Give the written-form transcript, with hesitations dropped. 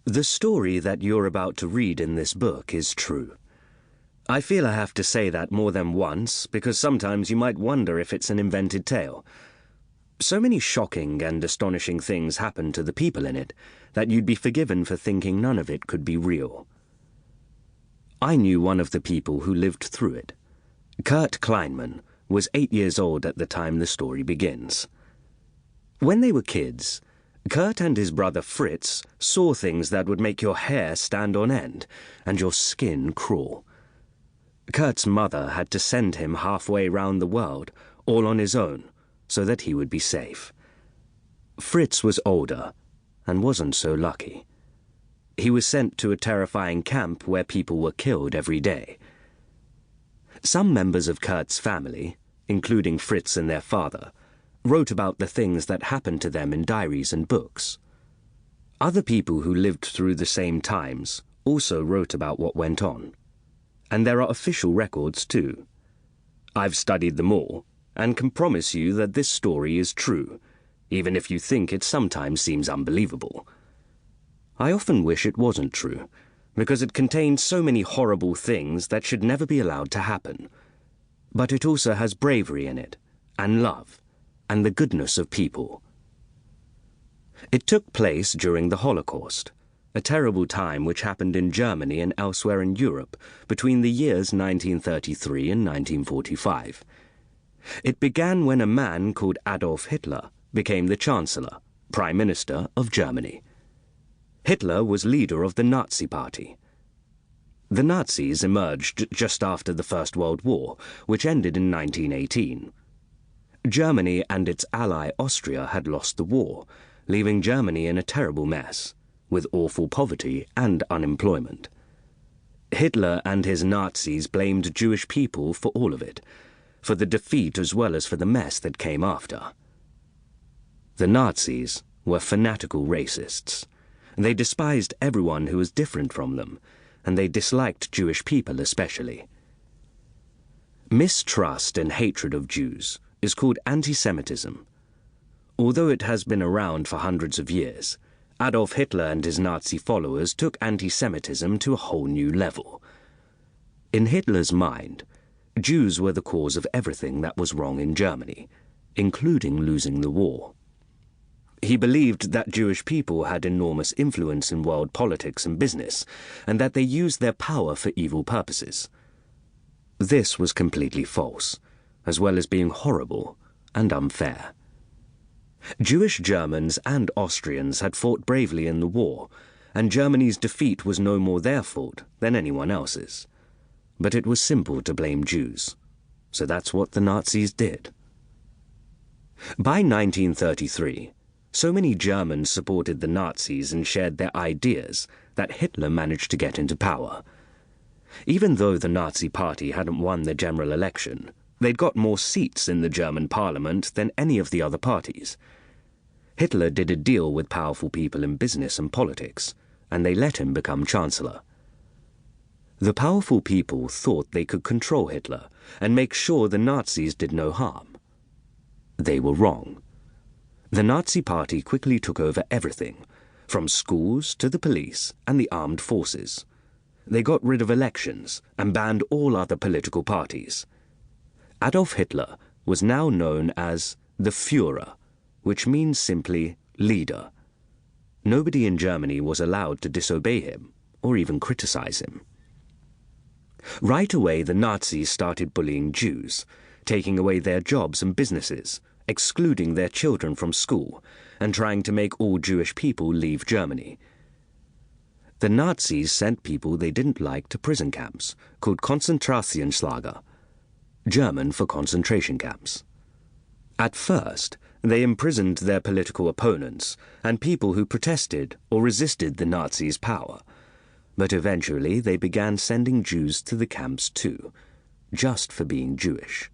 The story that you're about to read in this book is true. I feel I have to say that more than once, because sometimes you might wonder if it's an invented tale. So many shocking and astonishing things happened to the people in it that you'd be forgiven for thinking none of it could be real. I knew one of the people who lived through it. Kurt Kleinman was 8 years old at the time the story begins. When they were kids, Kurt and his brother Fritz saw things that would make your hair stand on end and your skin crawl. Kurt's mother had to send him halfway round the world, all on his own, so that he would be safe. Fritz was older and wasn't so lucky. He was sent to a terrifying camp where people were killed every day. Some members of Kurt's family, including Fritz and their father, wrote about the things that happened to them in diaries and books. Other people who lived through the same times also wrote about what went on. And there are official records too. I've studied them all, and can promise you that this story is true, even if you think it sometimes seems unbelievable. I often wish it wasn't true, because it contains so many horrible things that should never be allowed to happen. But it also has bravery in it, and love, and the goodness of people. It took place during the Holocaust, a terrible time which happened in Germany and elsewhere in Europe between the years 1933 and 1945. It began when a man called Adolf Hitler became the Chancellor, Prime Minister of Germany. Hitler was leader of the Nazi Party. The Nazis emerged just after the First World War, which ended in 1918. Germany and its ally Austria had lost the war, leaving Germany in a terrible mess, with awful poverty and unemployment. Hitler and his Nazis blamed Jewish people for all of it, for the defeat as well as for the mess that came after. The Nazis were fanatical racists. They despised everyone who was different from them, and they disliked Jewish people especially. Mistrust and hatred of Jews is called anti-Semitism. Although it has been around for hundreds of years, Adolf Hitler and his Nazi followers took anti-Semitism to a whole new level. In Hitler's mind, Jews were the cause of everything that was wrong in Germany, including losing the war. He believed that Jewish people had enormous influence in world politics and business, and that they used their power for evil purposes. This was completely false, as well as being horrible and unfair. Jewish Germans and Austrians had fought bravely in the war, and Germany's defeat was no more their fault than anyone else's. But it was simple to blame Jews, so that's what the Nazis did. By 1933, so many Germans supported the Nazis and shared their ideas that Hitler managed to get into power. Even though the Nazi Party hadn't won the general election, they'd got more seats in the German parliament than any of the other parties. Hitler did a deal with powerful people in business and politics, and they let him become Chancellor. The powerful people thought they could control Hitler and make sure the Nazis did no harm. They were wrong. The Nazi Party quickly took over everything, from schools to the police and the armed forces. They got rid of elections and banned all other political parties. Adolf Hitler was now known as the Führer, which means simply leader. Nobody in Germany was allowed to disobey him or even criticize him. Right away, the Nazis started bullying Jews, taking away their jobs and businesses, excluding their children from school, and trying to make all Jewish people leave Germany. The Nazis sent people they didn't like to prison camps, called Konzentrationslager, German for concentration camps. At first, they imprisoned their political opponents and people who protested or resisted the Nazis' power, but eventually they began sending Jews to the camps too, just for being Jewish.